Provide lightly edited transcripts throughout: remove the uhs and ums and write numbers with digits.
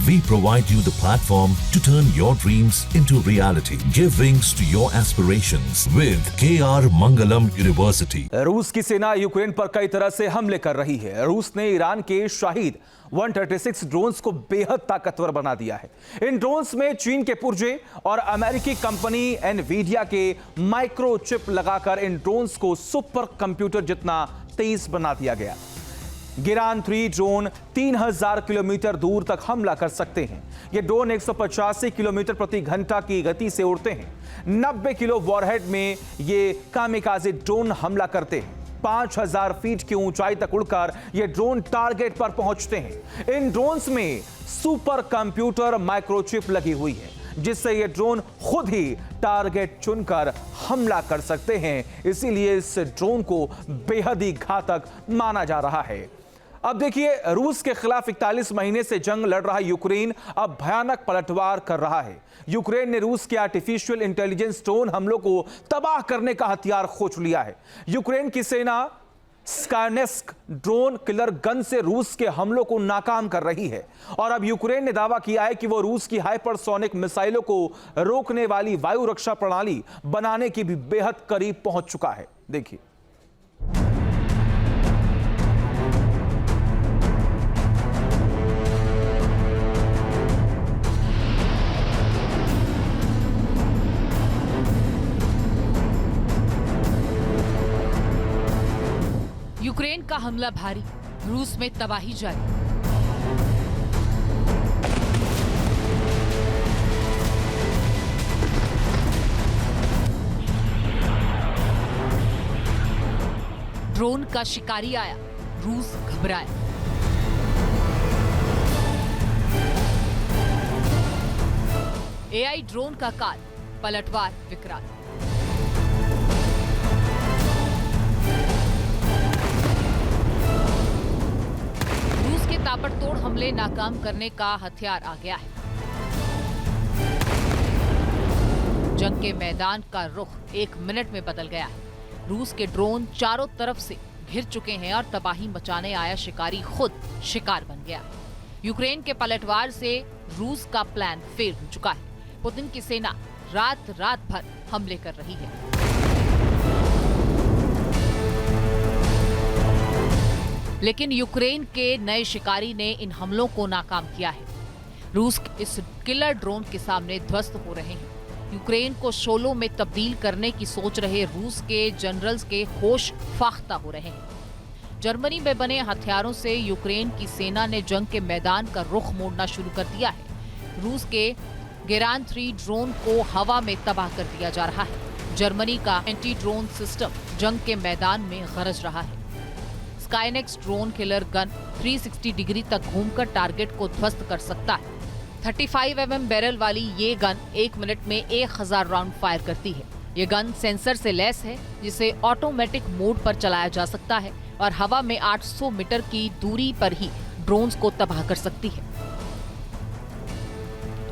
We provide you the platform to turn your dreams into reality. Give wings to your aspirations with KR Mangalam University. रूस की सेना Ukraine पर कई तरह से हमले कर रही है। रूस ने ईरान के शाहिद 136 ड्रोन्स को बेहद ताकतवर बना दिया है। इन ड्रोन्स में चीन के पुर्जे और अमेरिकी कंपनी एनवीडिया के माइक्रोचिप लगाकर इन ड्रोन्स को सुपर कंप्यूटर जितना तेज बना दिया गया। गिरान 3 ड्रोन 3000 किलोमीटर दूर तक हमला कर सकते हैं। ये ड्रोन 185 किलोमीटर प्रति घंटा की गति से उड़ते हैं। 90 किलो वॉरहेड में ये कामिकाज़े ड्रोन हमला करते हैं। 5000 फीट की ऊंचाई तक उड़कर ये ड्रोन टारगेट पर पहुंचते हैं। इन ड्रोन्स में सुपर कंप्यूटर माइक्रोचिप लगी हुई है, जिससे ये ड्रोन खुद ही टारगेट चुनकर हमला कर सकते हैं। इसीलिए इस ड्रोन को बेहद ही घातक माना जा रहा है। अब देखिए, रूस के खिलाफ 41 महीने से जंग लड़ रहा यूक्रेन अब भयानक पलटवार कर रहा है। यूक्रेन ने रूस के आर्टिफिशियल इंटेलिजेंस ड्रोन हमलों को तबाह करने का हथियार खोज लिया है। यूक्रेन की सेना स्कायनेस्क ड्रोन किलर गन से रूस के हमलों को नाकाम कर रही है और अब यूक्रेन ने दावा किया है कि वो रूस की हाइपरसोनिक मिसाइलों को रोकने वाली वायु रक्षा प्रणाली बनाने की भी बेहद करीब पहुंच चुका है। देखिए, यूक्रेन का हमला भारी, रूस में तबाही जारी। ड्रोन का शिकारी आया, रूस घबराया। एआई ड्रोन का काल, पलटवार विकराल। ताबड़तोड़ हमले नाकाम करने का हथियार आ गया है। जंग के मैदान का रुख 1 मिनट में बदल गया है। रूस के ड्रोन चारों तरफ से घिर चुके हैं और तबाही मचाने आया शिकारी खुद शिकार बन गया। यूक्रेन के पलटवार से रूस का प्लान फेल हो चुका है। पुतिन की सेना रात भर हमले कर रही है। लेकिन यूक्रेन के नए शिकारी ने इन हमलों को नाकाम किया है। रूस इस किलर ड्रोन के सामने ध्वस्त हो रहे हैं। यूक्रेन को शोलों में तब्दील करने की सोच रहे रूस के जनरल्स के होश फाख्ता हो रहे हैं। जर्मनी में बने हथियारों से यूक्रेन की सेना ने जंग के मैदान का रुख मोड़ना शुरू कर दिया है। रूस के गिरान 3 ड्रोन को हवा में तबाह कर दिया जा रहा है। जर्मनी का एंटी ड्रोन सिस्टम जंग के मैदान में गरज रहा है। स्कायनेक्स ड्रोन किलर गन 360 डिग्री तक घूमकर टारगेट को ध्वस्त कर सकता है। 35 mm बैरल वाली ये गन 1 मिनट में 1000 राउंड फायर करती है। ये गन सेंसर से लैस है, जिसे ऑटोमेटिक मोड पर चलाया जा सकता है और हवा में 800 मीटर की दूरी पर ही ड्रोन्स को तबाह कर सकती है।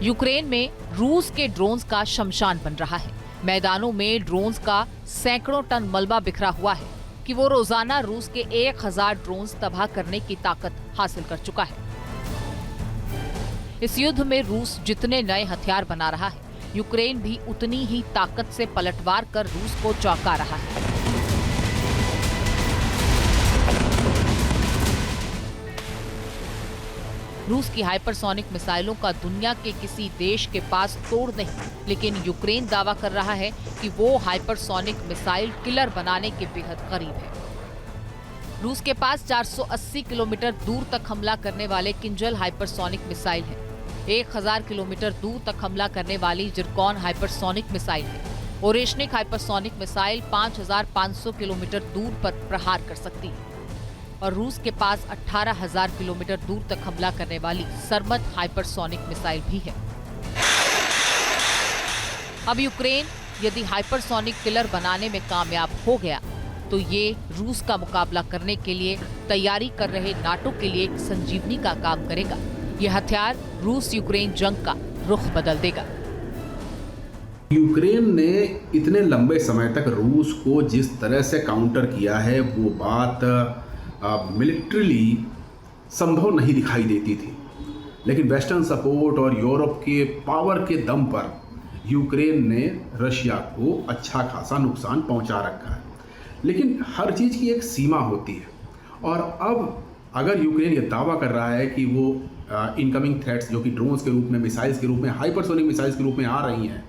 यूक्रेन में रूस के ड्रोन्स का शमशान बन रहा है। मैदानों में ड्रोन्स का सैकड़ों टन मलबा बिखरा हुआ है कि वो रोजाना रूस के 1000 ड्रोन्स तबाह करने की ताकत हासिल कर चुका है। इस युद्ध में रूस जितने नए हथियार बना रहा है, यूक्रेन भी उतनी ही ताकत से पलटवार कर रूस को चौंका रहा है। रूस की हाइपरसोनिक मिसाइलों का दुनिया के किसी देश के पास तोड़ नहीं, लेकिन यूक्रेन दावा कर रहा है कि वो हाइपरसोनिक मिसाइल किलर बनाने के बेहद करीब है। रूस के पास 480 किलोमीटर दूर तक हमला करने वाले किंजल हाइपरसोनिक मिसाइल है। 1000 किलोमीटर दूर तक हमला करने वाली जिरकॉन हाइपरसोनिक मिसाइल है। ओरेशनिक हाइपरसोनिक मिसाइल 5500 किलोमीटर दूर पर प्रहार कर सकती है और रूस के पास 18000 किलोमीटर दूर तक हमला करने वाली सरमत हाइपरसोनिक मिसाइल भी है। अब यूक्रेन यदि हाइपरसोनिक किलर बनाने में कामयाब हो गया तो ये रूस का मुकाबला करने के लिए तैयारी कर रहे नाटो के लिए एक संजीवनी का काम करेगा। ये हथियार रूस यूक्रेन जंग का रुख बदल देगा। यूक्रेन ने इतने लंबे समय तक रूस को जिस तरह से काउंटर किया है, वो बात मिलिट्रीली संभव नहीं दिखाई देती थी। लेकिन वेस्टर्न सपोर्ट और यूरोप के पावर के दम पर यूक्रेन ने रशिया को अच्छा खासा नुकसान पहुंचा रखा है। लेकिन हर चीज़ की एक सीमा होती है, और अब अगर यूक्रेन ये दावा कर रहा है कि वो इनकमिंग थ्रेट्स जो कि ड्रोन्स के रूप में, मिसाइल्स के रूप में, हाइपरसोनिक मिसाइल्स के रूप में आ रही हैं,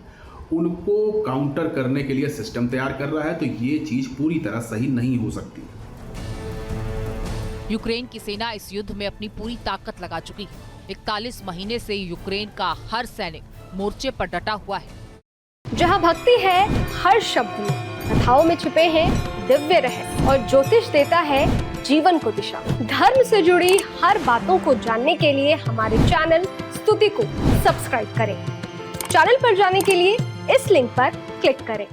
उनको काउंटर करने के लिए सिस्टम तैयार कर रहा है, तो ये चीज़ पूरी तरह सही नहीं हो सकती। यूक्रेन की सेना इस युद्ध में अपनी पूरी ताकत लगा चुकी है। 41 महीने से यूक्रेन का हर सैनिक मोर्चे पर डटा हुआ है। जहां भक्ति है हर शब्द में, कथाओं में छुपे हैं दिव्य रहस्य, और ज्योतिष देता है जीवन को दिशा। धर्म से जुड़ी हर बातों को जानने के लिए हमारे चैनल स्तुति को सब्सक्राइब करें। चैनल पर जाने के लिए इस लिंक पर क्लिक करें।